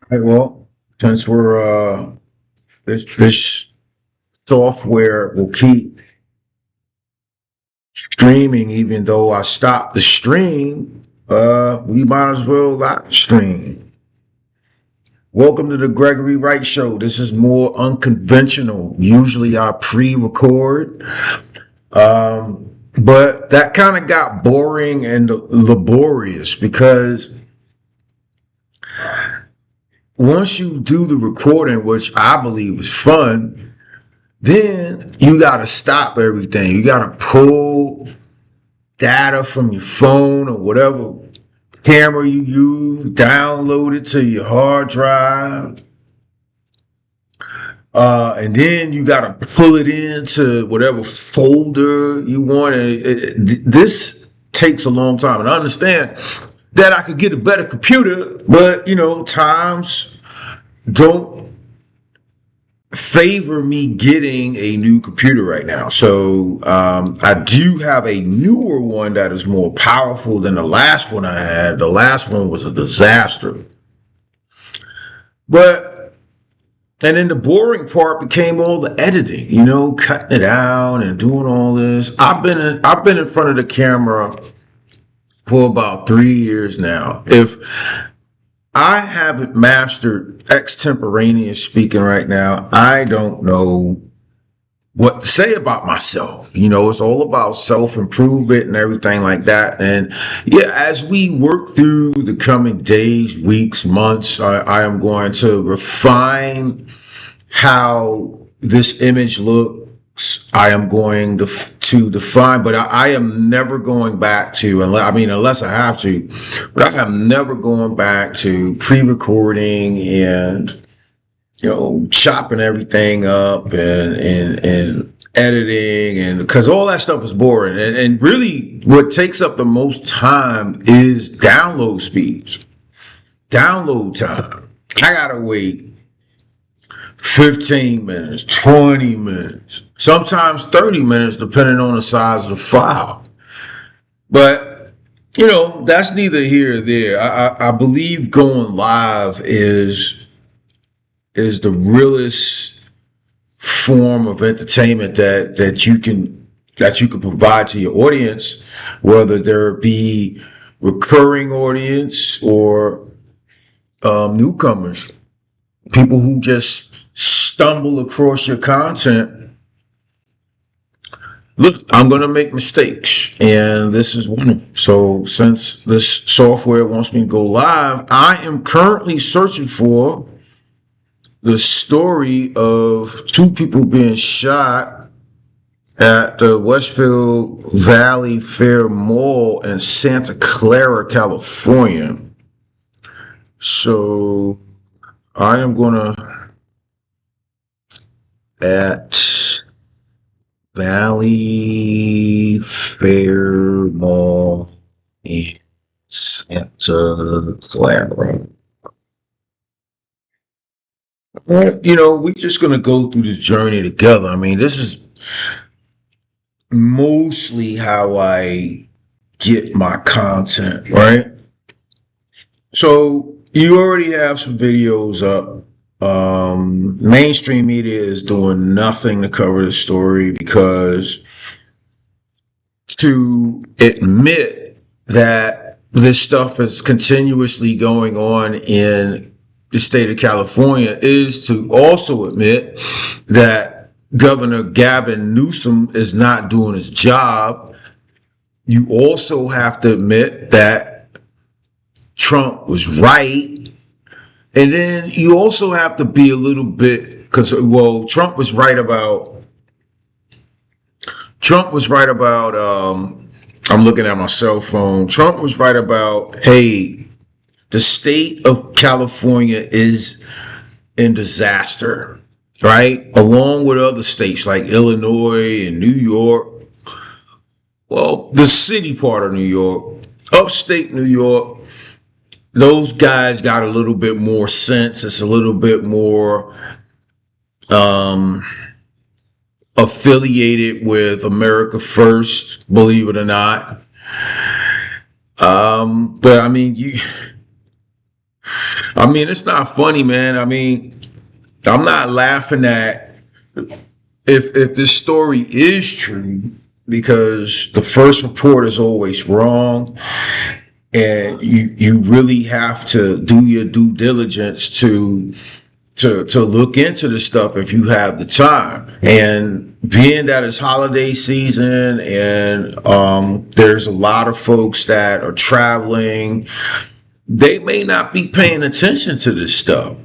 Right, well, since we're this software will keep streaming even though I stopped the stream, we might as well live stream. Welcome to the Gregory Wright Show. This is more unconventional. Usually I pre-record, but that kind of got boring and laborious because once you do the recording, which I believe is fun, then you got to stop everything. You got to pull data from your phone or whatever camera you use, download it to your hard drive. And then you got to pull it into whatever folder you want. This takes a long time. And I understand that I could get a better computer, but times don't favor me getting a new computer right now. So I do have a newer one that is more powerful than the last one I had. The last one was a disaster. And then the boring part became all the editing, cutting it out and doing all this. I've been in front of the camera for about 3 years now. If I haven't mastered extemporaneous speaking right now, I don't know what to say about myself. It's all about self-improvement and everything like that. And yeah, as we work through the coming days, weeks, months, I am going to refine how this image looks. I am going to define, but I am never going back to, unless I have to, but I am never going back to pre-recording and chopping everything up and editing, and because all that stuff is boring. And really what takes up the most time is download speeds, download time. I gotta wait 15 minutes, 20 minutes, sometimes 30 minutes, depending on the size of the file. But that's neither here or there. I believe going live is the realest form of entertainment that you can provide to your audience, whether there be recurring audience or newcomers, people who just stumble across your content. Look, I'm going to make mistakes, and this is one of them. So since this software wants me to go live, I am currently searching for the story of two people being shot at the Westfield Valley Fair Mall in Santa Clara, California. So I am going to at Valley Fair Mall in Santa Clara. We're just going to go through this journey together. This is mostly how I get my content, right? So you already have some videos up. Mainstream media is doing nothing to cover the story, because to admit that this stuff is continuously going on in the state of California is to also admit that Governor Gavin Newsom is not doing his job. You also have to admit that Trump was right. And then you also have to be a little bit, because, Trump was right about, I'm looking at my cell phone. Trump was right about, hey, the state of California is in disaster, right? Along with other states like Illinois and New York. Well, the city part of New York, upstate New York, those guys got a little bit more sense. It's a little bit more affiliated with America First, believe it or not. But I mean, it's not funny, man. I mean, I'm not laughing at if this story is true, because the first report is always wrong, and you really have to do your due diligence to look into the stuff if you have the time. And being that it's holiday season, and there's a lot of folks that are traveling, they may not be paying attention to this stuff.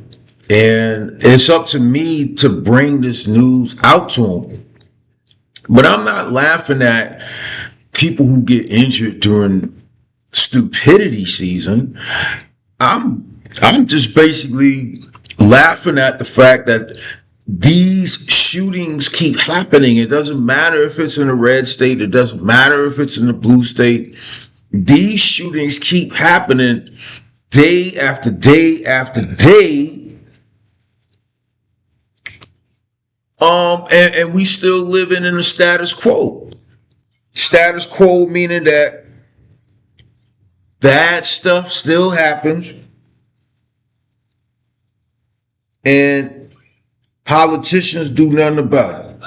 And it's up to me to bring this news out to them. But I'm not laughing at people who get injured during stupidity season. I'm just basically laughing at the fact that these shootings keep happening. It doesn't matter if it's in a red state, it doesn't matter if it's in a blue state. These shootings keep happening day after day after day. And we still living in the status quo. Status quo meaning that bad stuff still happens, and politicians do nothing about it.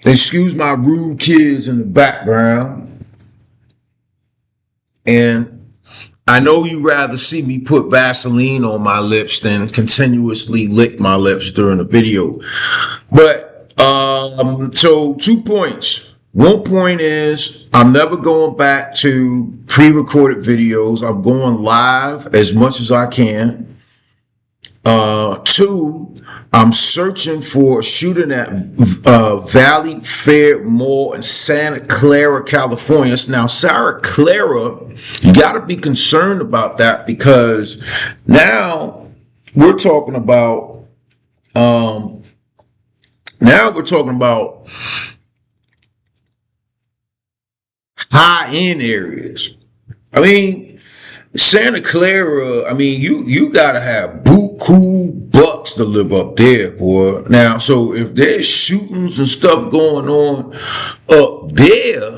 Excuse my rude kids in the background. And I know you'd rather see me put Vaseline on my lips than continuously lick my lips during a video. But so 2 points. One point is I'm never going back to pre-recorded videos. I'm going live as much as I can. Two, I'm searching for a shooting at Valley Fair Mall in Santa Clara, California. Now, Santa Clara, you got to be concerned about that, because now we're talking about high-end areas. I mean, Santa Clara, I mean, you gotta have buku bucks to live up there, boy. Now, so if there's shootings and stuff going on up there,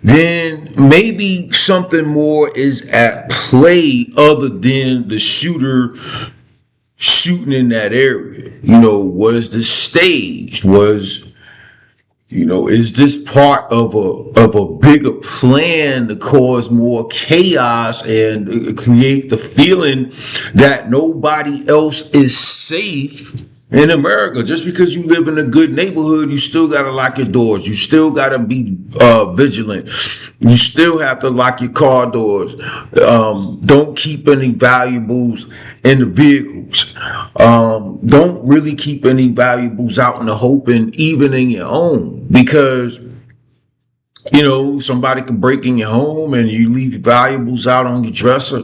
then maybe something more is at play other than the shooter shooting in that area. You know, was this staged? Is this part of a bigger plan to cause more chaos and create the feeling that nobody else is safe in America? Just because you live in a good neighborhood, you still got to lock your doors. You still got to be vigilant. You still have to lock your car doors. Don't keep any valuables in the vehicles. Don't really keep any valuables out in the open, even in your own, because somebody can break in your home and you leave your valuables out on your dresser.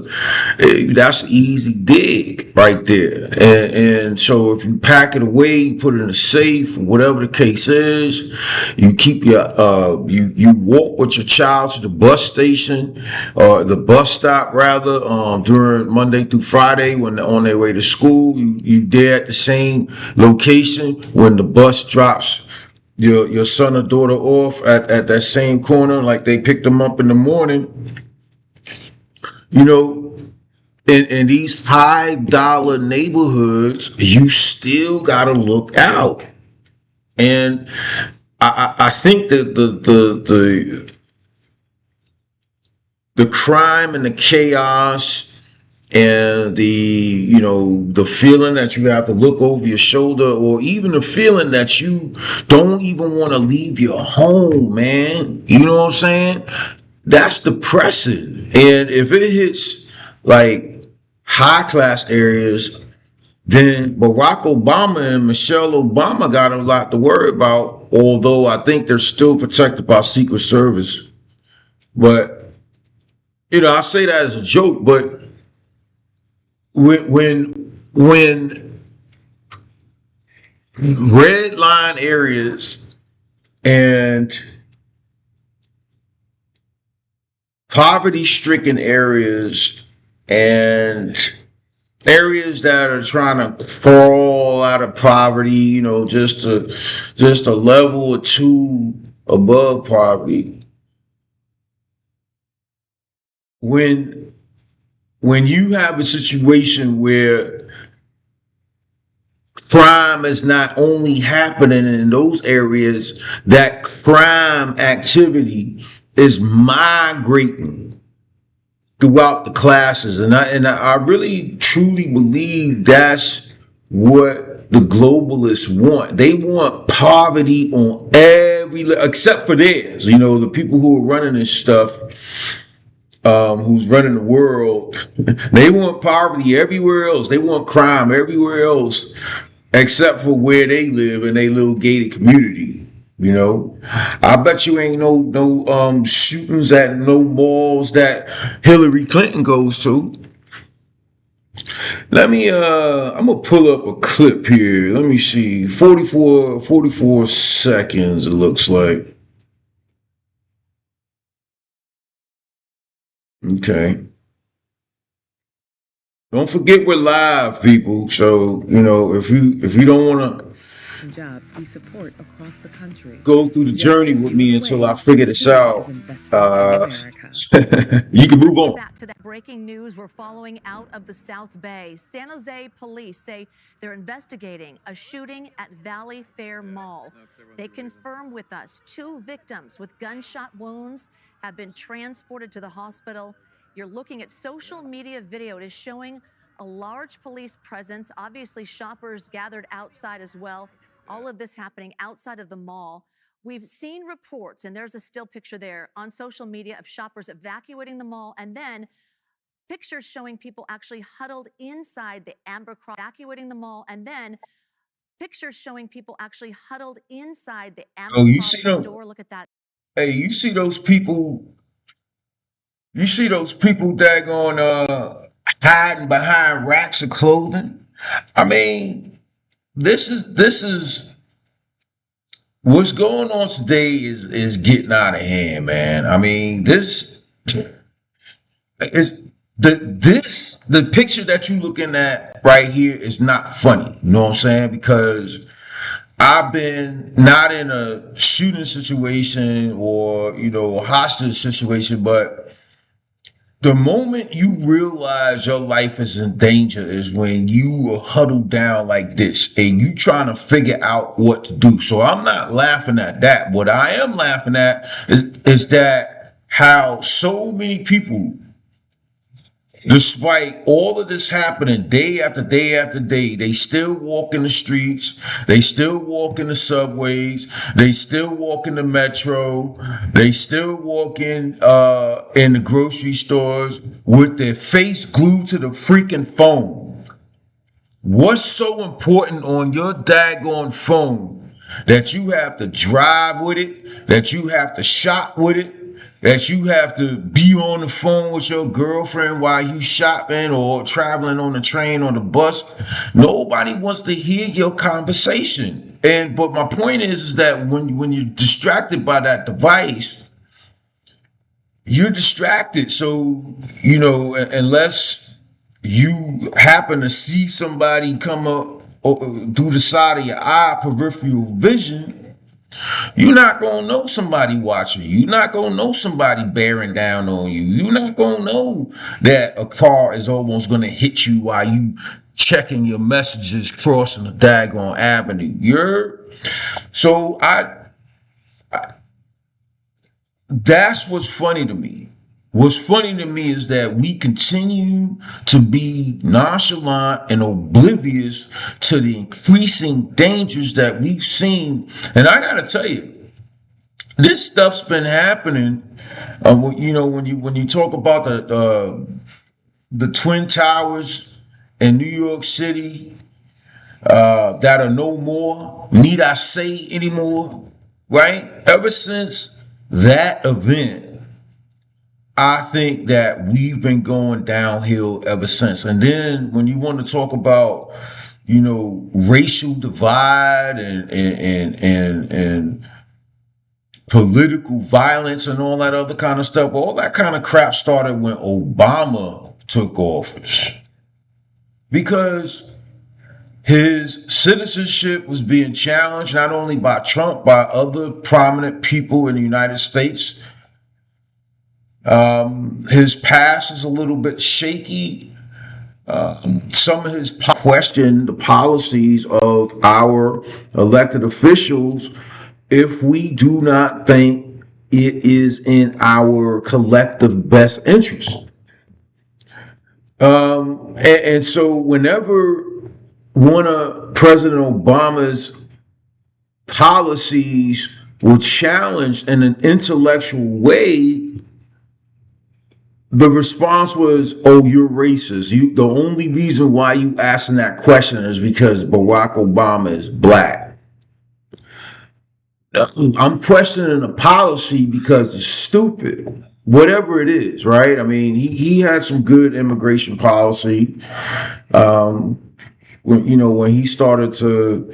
That's an easy dig right there. And so if you pack it away, you put it in a safe, whatever the case is, you keep your you walk with your child to the bus station, or the bus stop rather, during Monday through Friday when they're on their way to school. You there at the same location when the bus drops your son or daughter off at that same corner, like they picked them up in the morning. In these $5 neighborhoods, you still gotta look out. And I think that the crime and the chaos and the feeling that you have to look over your shoulder, or even the feeling that you don't even want to leave your home, man. You know what I'm saying? That's depressing. And if it hits like high class areas, then Barack Obama and Michelle Obama got a lot to worry about, although I think they're still protected by Secret Service. But I say that as a joke, but when red line areas and poverty stricken areas and areas that are trying to crawl out of poverty, just a level or two above poverty, when when you have a situation where crime is not only happening in those areas, that crime activity is migrating throughout the classes, and I really truly believe that's what the globalists want. They want poverty on except for theirs. The people who are running this stuff, who's running the world, they want poverty everywhere else. They want crime everywhere else, except for where they live in a little gated community. I bet you ain't no shootings at no malls that Hillary Clinton goes to. I'm gonna pull up a clip here. Let me see. 44 seconds it looks like. Okay. Don't forget we're live, people. So, if you don't want to jobs we support across the country. go through the journey with me until I figure this out, you can move on. Back to that breaking news we're following out of the South Bay. San Jose police say they're investigating a shooting at Valley Fair Mall. They confirm with us 2 victims with gunshot wounds have been transported to the hospital. You're looking at social media video. It is showing a large police presence, obviously shoppers gathered outside as well. All of this happening outside of the mall. We've seen reports, and there's a still picture there on social media of shoppers evacuating the mall, and then pictures showing people actually huddled inside the Ambercroft, evacuating the mall, and then pictures showing people actually huddled inside the Ambercroft store. Look at that. Hey, you see those people? You see those people daggone hiding behind racks of clothing? I mean, this is what's going on today is getting out of hand, man. I mean, this is the picture that you're looking at right here is not funny. You know what I'm saying? Because I've been not in a shooting situation or a hostage situation, but the moment you realize your life is in danger is when you are huddled down like this and you trying to figure out what to do. So I'm not laughing at that. What I am laughing at is that how so many people, despite all of this happening day after day after day, they still walk in the streets, they still walk in the subways, they still walk in the metro, they still walk in the grocery stores with their face glued to the freaking phone. What's so important on your daggone phone that you have to drive with it, that you have to shop with it, that you have to be on the phone with your girlfriend while you shopping or traveling on the train or the bus? Nobody wants to hear your conversation. But my point is that when you're distracted by that device, you're distracted. So, unless you happen to see somebody come up through the side of your eye, peripheral vision, you're not going to know somebody watching you. You're not going to know somebody bearing down on you. You're not going to know that a car is almost going to hit you while you checking your messages crossing the daggone avenue. That's what's funny to me. What's funny to me is that we continue to be nonchalant and oblivious to the increasing dangers that we've seen. And I gotta tell you, this stuff's been happening. When you talk about the Twin Towers in New York City that are no more, need I say anymore? Right? Ever since that event, I think that we've been going downhill ever since. And then when you want to talk about, racial divide and political violence and all that other kind of stuff, all that kind of crap started when Obama took office. Because his citizenship was being challenged not only by Trump, by other prominent people in the United States. His past is a little bit shaky. Some of his question the policies of our elected officials if we do not think it is in our collective best interest. And so whenever one of President Obama's policies were challenged in an intellectual way, the response was, "Oh, you're racist. The only reason why you asking that question is because Barack Obama is black." I'm questioning the policy because it's stupid. Whatever it is, right? I mean, he had some good immigration policy. When he started to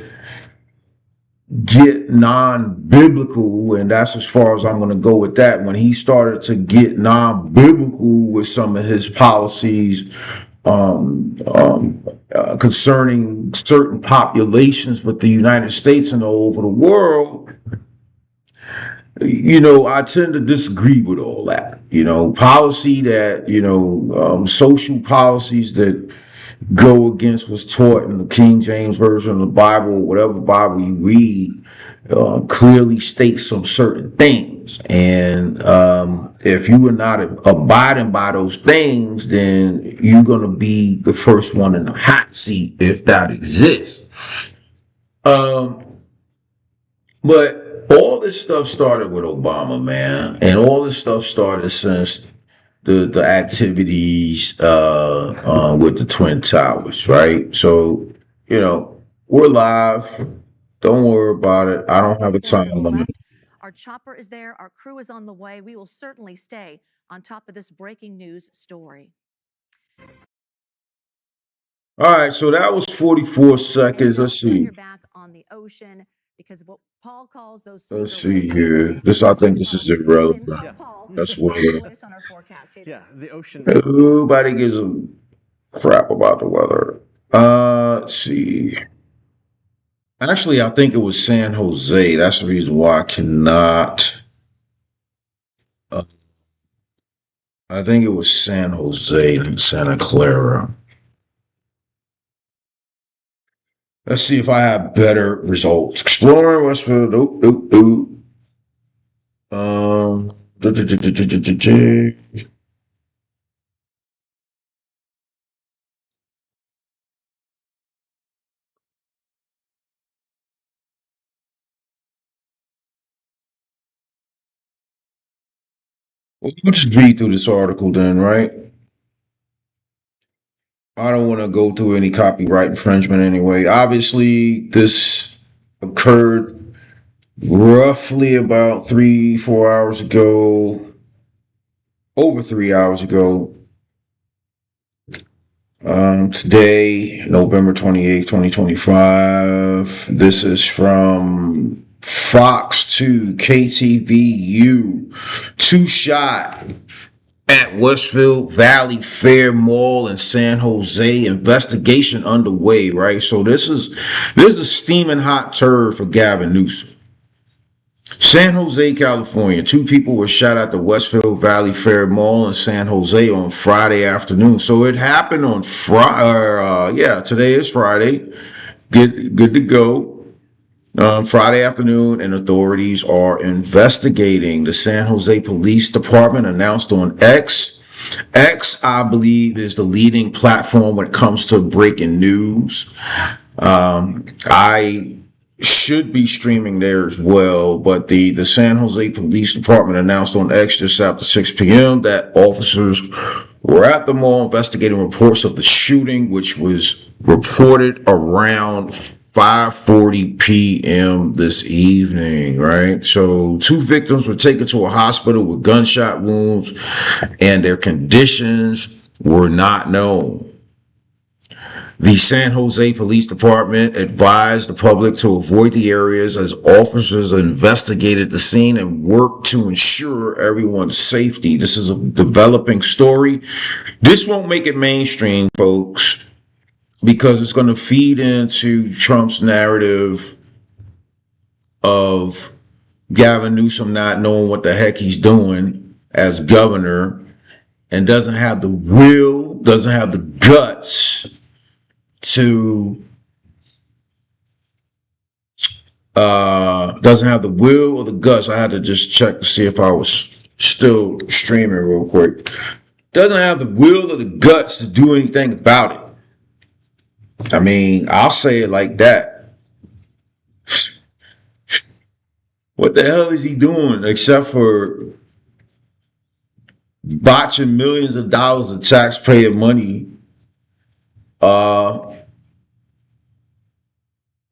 get non-biblical, and that's as far as I'm going to go with that. When he started to get non-biblical with some of his policies concerning certain populations with the United States and all over the world, I tend to disagree with all that. Policy that, social policies that go against what's taught in the King James Version of the Bible, whatever Bible you read, clearly states some certain things. And if you are not abiding by those things, then you're going to be the first one in the hot seat if that exists. But all this stuff started with Obama, man. And all this stuff started since the activities with the Twin Towers, right? So, we're live. Don't worry about it. I don't have a time limit. Our chopper is there. Our crew is on the way. We will certainly stay on top of this breaking news story. All right, so that was 44 seconds. Let's see. You're back on the ocean because of what Paul calls those. Let's see here. I think this is irrelevant. That's weird. Yeah, the ocean. Nobody gives a crap about the weather. Let's see. Actually, I think it was San Jose. That's the reason why I cannot. I think it was San Jose and Santa Clara. Let's see if I have better results. Exploring Westfield. We'll just read through this article then, right? I don't want to go through any copyright infringement anyway. Obviously, this occurred roughly about 3-4 hours ago, over 3 hours ago. Today, November 28th, 2025. This is from Fox 2, KTVU. 2 shot at Westfield Valley Fair Mall in San Jose. Investigation underway, right? So this is a steaming hot turd for Gavin Newsom. San Jose, California. 2 people were shot at the Westfield Valley Fair Mall in San Jose on Friday afternoon. So it happened on Friday. Today is Friday. Good to go. Friday afternoon, and authorities are investigating. The San Jose Police Department announced on X. X, I believe, is the leading platform when it comes to breaking news. I should be streaming there as well, but the San Jose Police Department announced on X just after 6 p.m. that officers were at the mall investigating reports of the shooting, which was reported around 5:40 p.m. this evening, right? So 2 victims were taken to a hospital with gunshot wounds, and their conditions were not known. The San Jose Police Department advised the public to avoid the areas as officers investigated the scene and worked to ensure everyone's safety. This is a developing story. This won't make it mainstream, folks, because it's going to feed into Trump's narrative of Gavin Newsom not knowing what the heck he's doing as governor and doesn't have the will, doesn't have the guts to doesn't have the will or the guts. I had to just check to see if I was still streaming real quick. Doesn't have the will or the guts to do anything about it. I mean, I'll say it like that. What the hell is he doing except for botching millions of dollars of taxpayer money,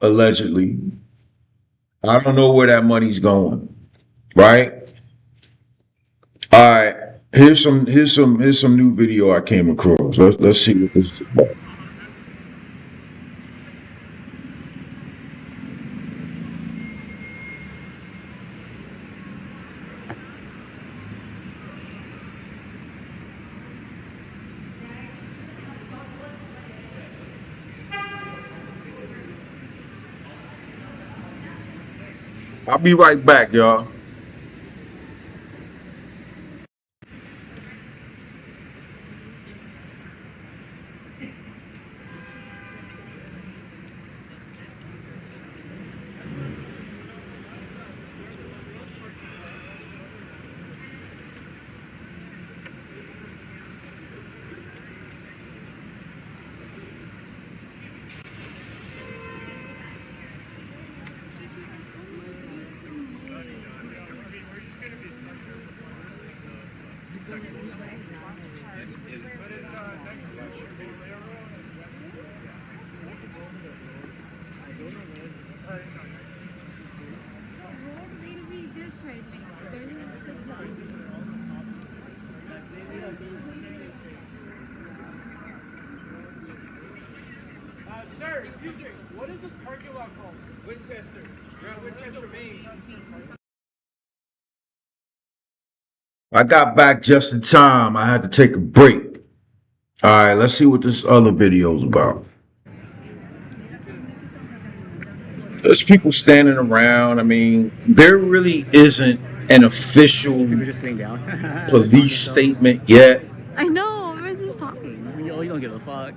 allegedly? I don't know where that money's going, right? All right, here's some new video I came across. Let's see what this is about. I'll be right back, y'all. Sir, excuse me, what is this parking lot called? Winchester. We're at Winchester, Maine. I got back just in time. I had to take a break. All right, let's see what this other video is about. There's people standing around. I mean, there really isn't an official police statement yet. I know, we're just talking. You don't give a fuck.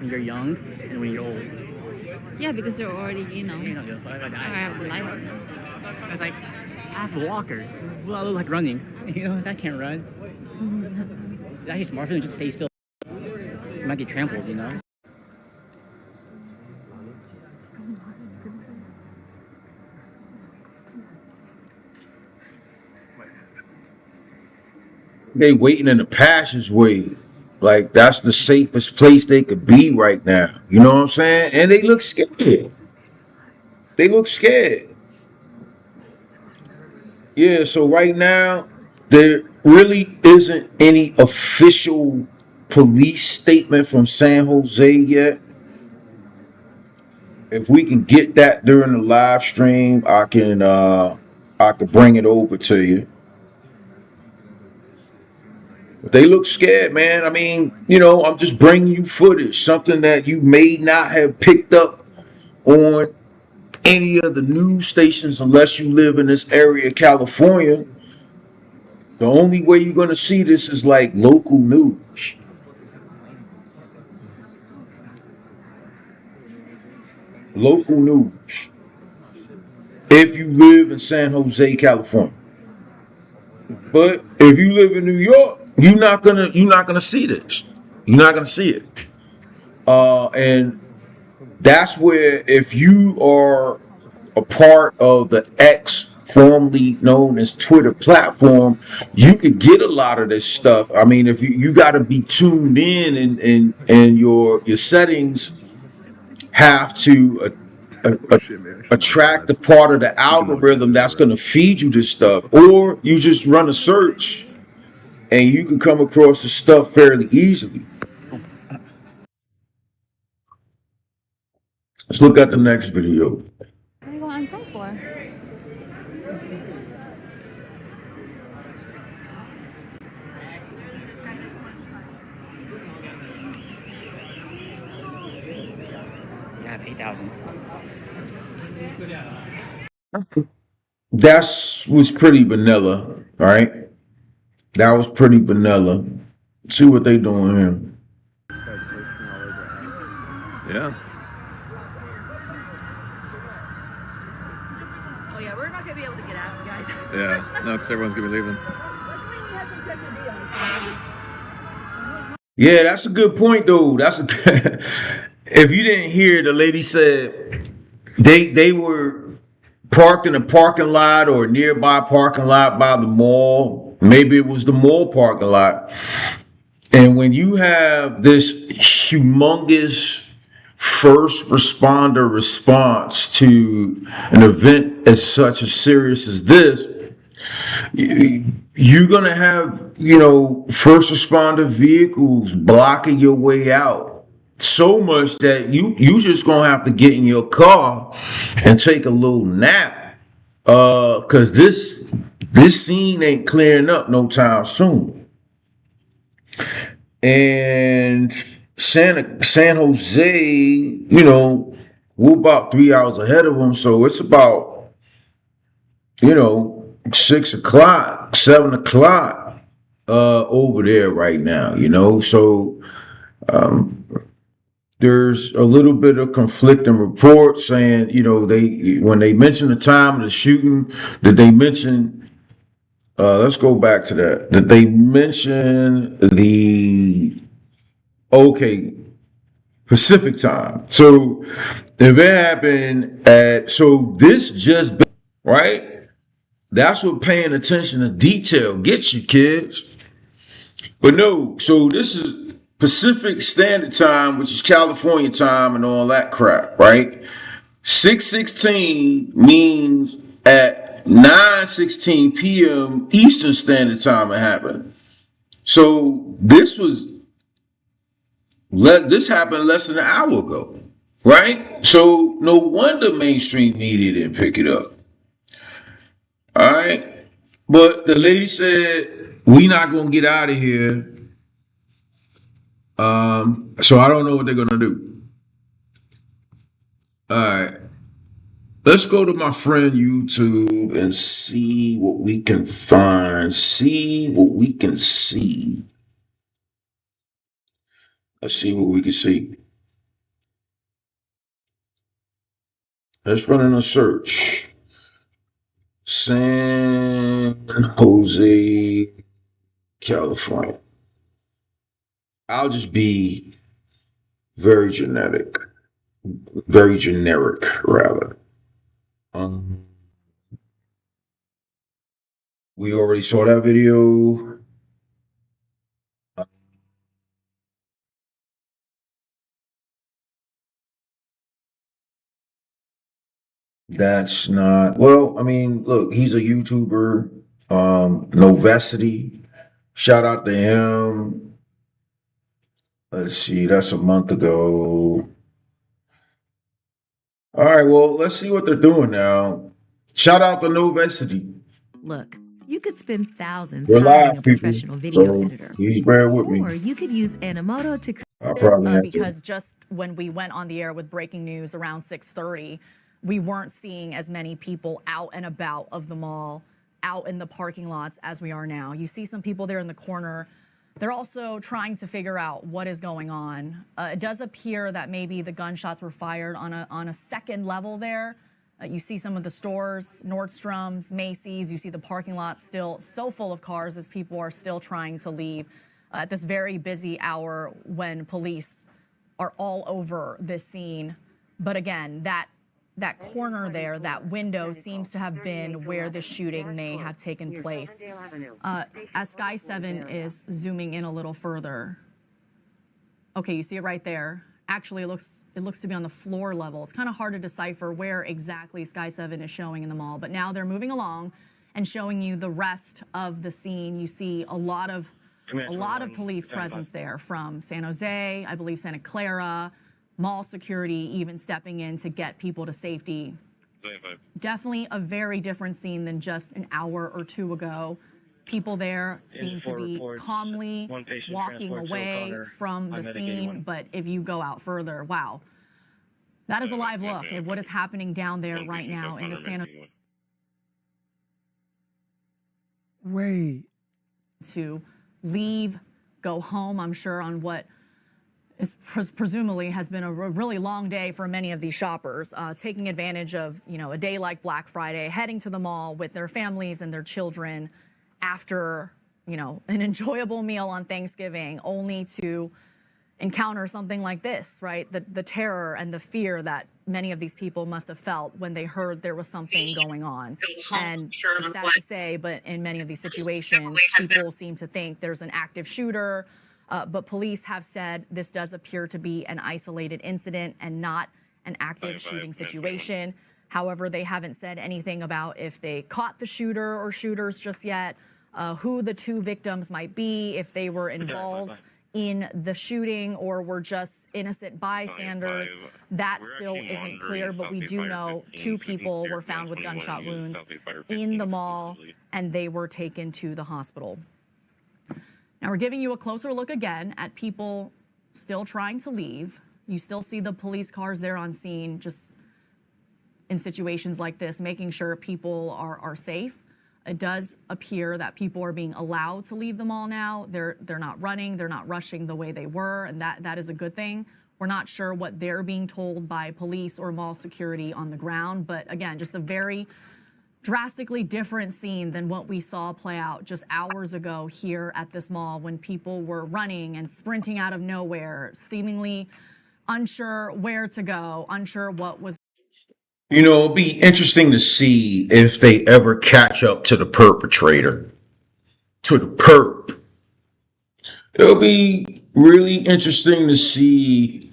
When you're young and when you're old. Yeah, because they're already, You don't give a fuck. I have a life. It's like, I have a walker. Well, I look like running. I can't run. It's actually smarter than just stay still. You might get trampled, They waiting in the passageway. Like, that's the safest place they could be right now. You know what I'm saying? And they look scared. They look scared. Yeah, so right now, there really isn't any official police statement from San Jose yet. If we can get that during the live stream, I can bring it over to you. But they look scared, man. I mean, I'm just bringing you footage, something that you may not have picked up on any of the news stations unless you live in this area of California. The only way you're going to see this is like local news. Local news. If you live in San Jose, California. But if you live in New York, you're not gonna see this. You're not gonna see it. And that's where, if you are a part of the X, formerly known as Twitter platform, you could get a lot of this stuff. I mean, if you got to be tuned in, and your settings have to attract the part of the algorithm that's going to feed you this stuff, or you just run a search and you can come across this stuff fairly easily. Let's look at the next video. What are you going inside for? I have 8,000. That was pretty vanilla, right? That was pretty vanilla. See what they doing here. Yeah. Oh yeah, we're not gonna be able to get out, guys. Yeah. No, because everyone's gonna be leaving. Yeah, that's a good point, though. That's a if you didn't hear, the lady said they were parked in a parking lot or nearby parking lot by the mall. Maybe it was the mall parking lot. And when you have this humongous first responder response to an event as such as serious as this, you're going to have, first responder vehicles blocking your way out so much that you just going to have to get in your car and take a little nap. Cause this scene ain't clearing up no time soon. And San Jose, we're about 3 hours ahead of them. So it's about, 6 o'clock, 7 o'clock, over there right now, so, there's a little bit of conflicting reports saying, when they mention the time of the shooting, did they mention, let's go back to that. Did they mention Pacific time? So if it happened this just, right? That's what paying attention to detail gets you, kids. But no, so this is Pacific Standard Time, which is California time and all that crap, right? 6:16 means at 9:16 p.m. Eastern Standard Time it happened. So this happened less than an hour ago, right? So no wonder mainstream media didn't pick it up. All right. But the lady said, we not going to get out of here. So I don't know what they're going to do. All right. Let's go to my friend YouTube and see what we can find. See what we can see. Let's see what we can see. Let's run in a search. San Jose, California. I'll just be very generic, rather. We already saw that video. That's not, well, I mean, look, he's a YouTuber, Novacity. Shout out to him. Let's see, that's a month ago. All right, well, let's see what they're doing now. Shout out to Novacity. Look, you could spend thousands We're hiring live, a people. professional video So editor. please bear with me. Or you could use Animoto to I'll probably have to. Because just when we went on the air with breaking news around 6:30, we weren't seeing as many people out and about of the mall, out in the parking lots as we are now. You see some people there in the corner. They're also trying to figure out what is going on. It does appear that maybe the gunshots were fired on a second level there. You see some of the stores, Nordstrom's, Macy's. You see the parking lot still so full of cars as people are still trying to leave at this very busy hour when police are all over this scene. But again, that corner there, that window seems to have been where the shooting may have taken place. As Sky 7 is zooming in a little further, okay, you see it right there. Actually, it looks to be on the floor level. It's kind of hard to decipher where exactly Sky 7 is showing in the mall, but now they're moving along and showing you the rest of the scene. You see a lot of police presence there from San Jose, I believe Santa Clara, mall security even stepping in to get people to safety. Definitely a very different scene than just an hour or two ago. People there seem to be calmly walking away from the scene, but if you go out further, wow. That is a live look at what is happening down there right now in the Santa. Wait, to leave, go home, I'm sure, on what is presumably has been a really long day for many of these shoppers, taking advantage of, a day like Black Friday, heading to the mall with their families and their children after, an enjoyable meal on Thanksgiving, only to encounter something like this, right? The terror and the fear that many of these people must have felt when they heard there was something going on. And it's sad to say, but in many of these situations, people seem to think there's an active shooter, but police have said this does appear to be an isolated incident and not an active shooting situation. However, they haven't said anything about if they caught the shooter or shooters just yet, who the two victims might be, if they were involved in the shooting or were just innocent bystanders. That still isn't clear, but we do know two people were found with gunshot wounds in the mall and they were taken to the hospital. Now we're giving you a closer look again at people still trying to leave. You still see the police cars there on scene, just in situations like this, making sure people are safe. It does appear that people are being allowed to leave the mall now. They're not running, they're not rushing the way they were, and that is a good thing. We're not sure what they're being told by police or mall security on the ground, but again, just a very drastically different scene than what we saw play out just hours ago here at this mall when people were running and sprinting out of nowhere, seemingly unsure where to go, unsure what was. It'll be interesting to see if they ever catch up to the perpetrator, to the perp. It'll be really interesting to see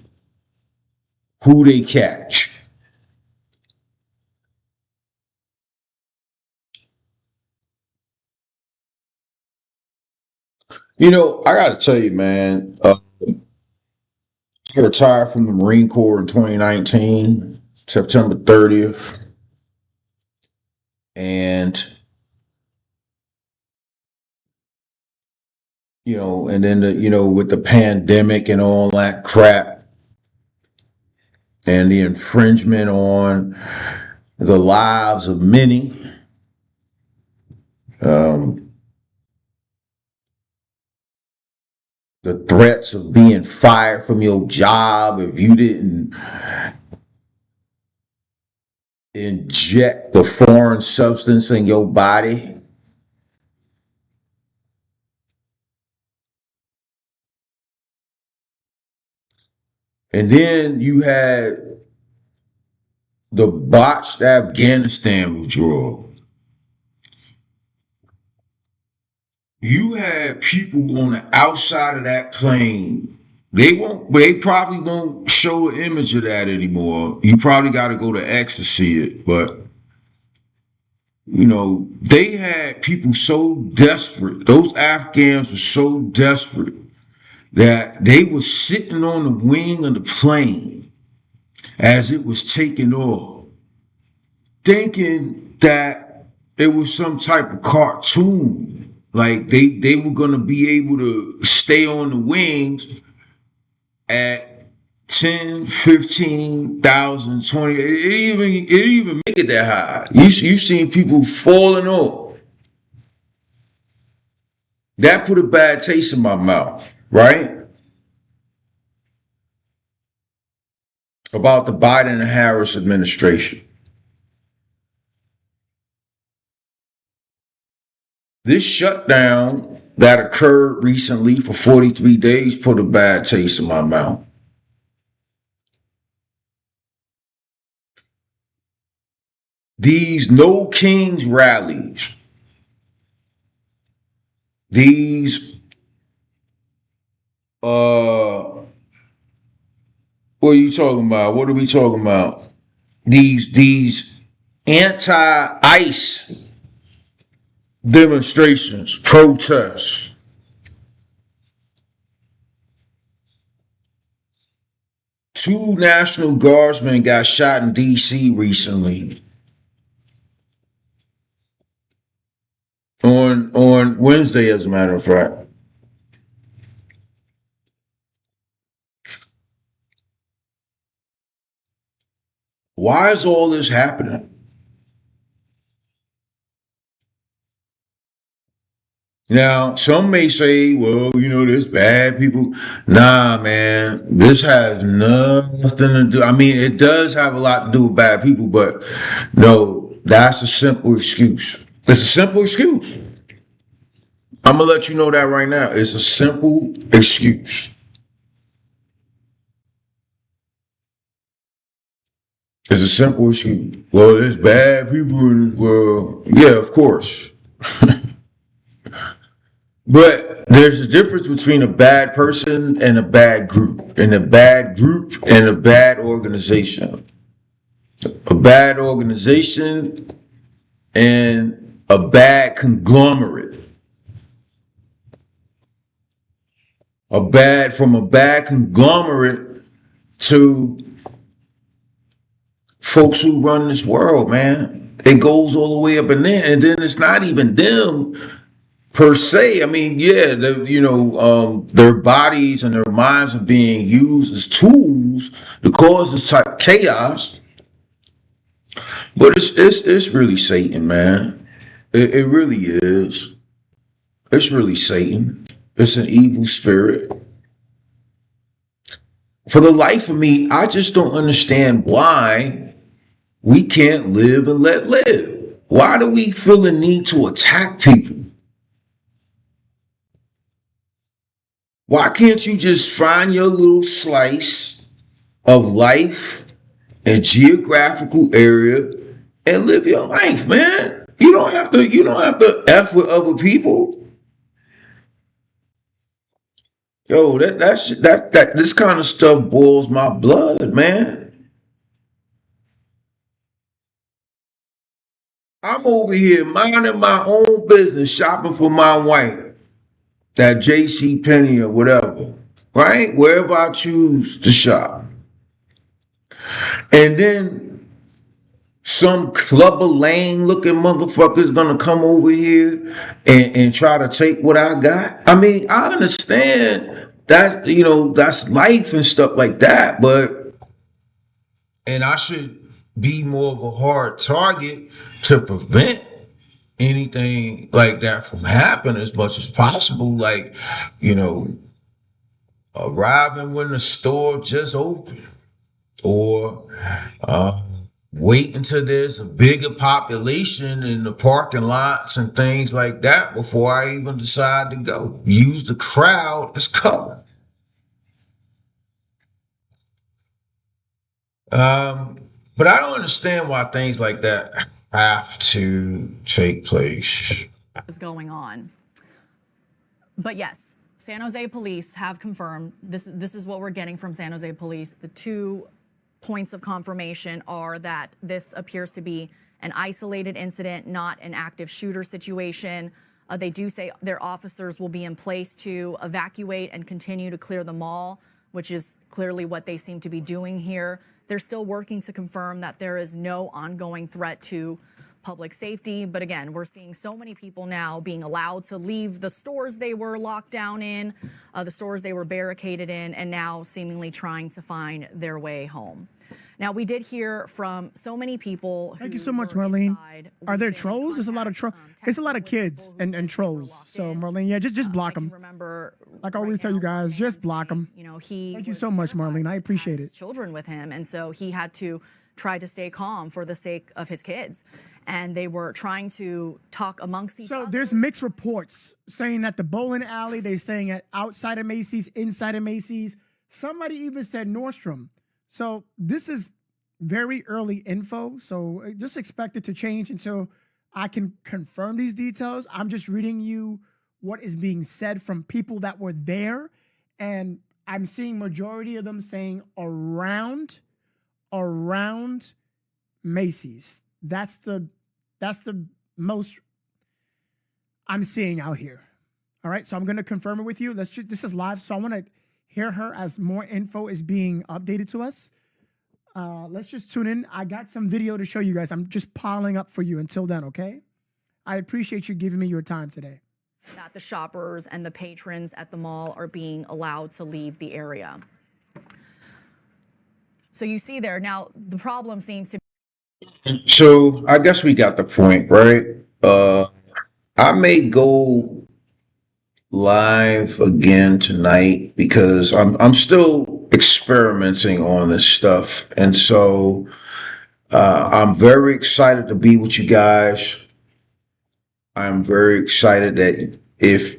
who they catch. I got to tell you, man, I retired from the Marine Corps in 2019, September 30th. And, and then, with the pandemic and all that crap and the infringement on the lives of many, the threats of being fired from your job if you didn't inject the foreign substance in your body. And then you had the botched Afghanistan withdrawal. You had people on the outside of that plane. They probably won't show an image of that anymore. You probably got to go to X to see it. But, they had people so desperate. Those Afghans were so desperate that they were sitting on the wing of the plane as it was taking off, thinking that it was some type of cartoon. Like they were going to be able to stay on the wings at 10, 15,000, 20. It didn't even make it that high. You seen people falling off. That put a bad taste in my mouth, right? About the Biden and Harris administration. This shutdown that occurred recently for 43 days put a bad taste in my mouth. These No Kings rallies, these, what are you talking about? What are we talking about? These anti-ICE demonstrations, protests. Two National Guardsmen got shot in D.C. recently. On Wednesday, as a matter of fact. Why is all this happening? Now, some may say, well, there's bad people. Nah, man, this has nothing to do. I mean, it does have a lot to do with bad people, but no, that's a simple excuse. It's a simple excuse. I'm gonna let you know that right now. It's a simple excuse. It's a simple excuse. Well, there's bad people in this world. Yeah, of course. But there's a difference between a bad person and a bad group, and a bad group and a bad organization. A bad organization and a bad conglomerate. From a bad conglomerate to folks who run this world, man. It goes all the way up in there, and then it's not even them per se. I mean, yeah, their bodies and their minds are being used as tools to cause this type of chaos. But it's really Satan, man. It really is. It's really Satan. It's an evil spirit. For the life of me, I just don't understand why we can't live and let live. Why do we feel the need to attack people? Why can't you just find your little slice of life and geographical area and live your life, man? You don't have to F with other people. Yo, that this kind of stuff boils my blood, man. I'm over here minding my own business, shopping for my wife. That JC Penney or whatever, right? Wherever I choose to shop. And then some Clubber Lane looking motherfucker's gonna come over here and try to take what I got. I mean, I understand that, that's life and stuff like that, and I should be more of a hard target to prevent anything like that from happening as much as possible. Like, arriving when the store just opened, or wait until there's a bigger population in the parking lots and things like that before I even decide to go. Use the crowd as cover. But I don't understand why things like that have to take place. Is going on. But yes, San Jose police have confirmed this is what we're getting from San Jose police. The 2 points of confirmation are that this appears to be an isolated incident, not an active shooter situation. They do say their officers will be in place to evacuate and continue to clear the mall, which is clearly what they seem to be doing here. They're still working to confirm that there is no ongoing threat to public safety. But again, we're seeing so many people now being allowed to leave the stores they were locked down in, the stores they were barricaded in, and now seemingly trying to find their way home. Now, we did hear from so many people. Thank you so much, Marlene. Are there trolls? There's a lot of trolls. There's a lot of kids and trolls. So, Marlene, yeah, just block them. Like I always tell you guys, just block them. Thank you so much, Marlene. I appreciate it. Children with him, and so he had to try to stay calm for the sake of his kids. And they were trying to talk amongst each other. So there's mixed reports saying that the bowling alley, they're saying at outside of Macy's, inside of Macy's. Somebody even said Nordstrom. So this is very early info. So just expect it to change until I can confirm these details. I'm just reading you what is being said from people that were there. And I'm seeing majority of them saying around Macy's. That's the most I'm seeing out here. All right, so I'm going to confirm it with you. This is live, so I want to hear her as more info is being updated to us. Let's just tune in. I got some video to show you guys. I'm just piling up for you until then, okay? I appreciate you giving me your time today. That the shoppers and the patrons at the mall are being allowed to leave the area. So you see there, now the problem seems to be. So I guess we got the point, right? I may go live again tonight because I'm still experimenting on this stuff, and so I'm very excited to be with you guys. I'm very excited that if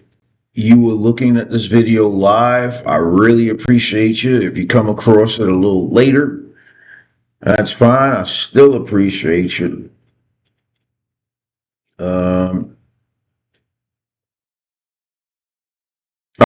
you were looking at this video live, I really appreciate you. If you come across it a little later, that's fine. I still appreciate you.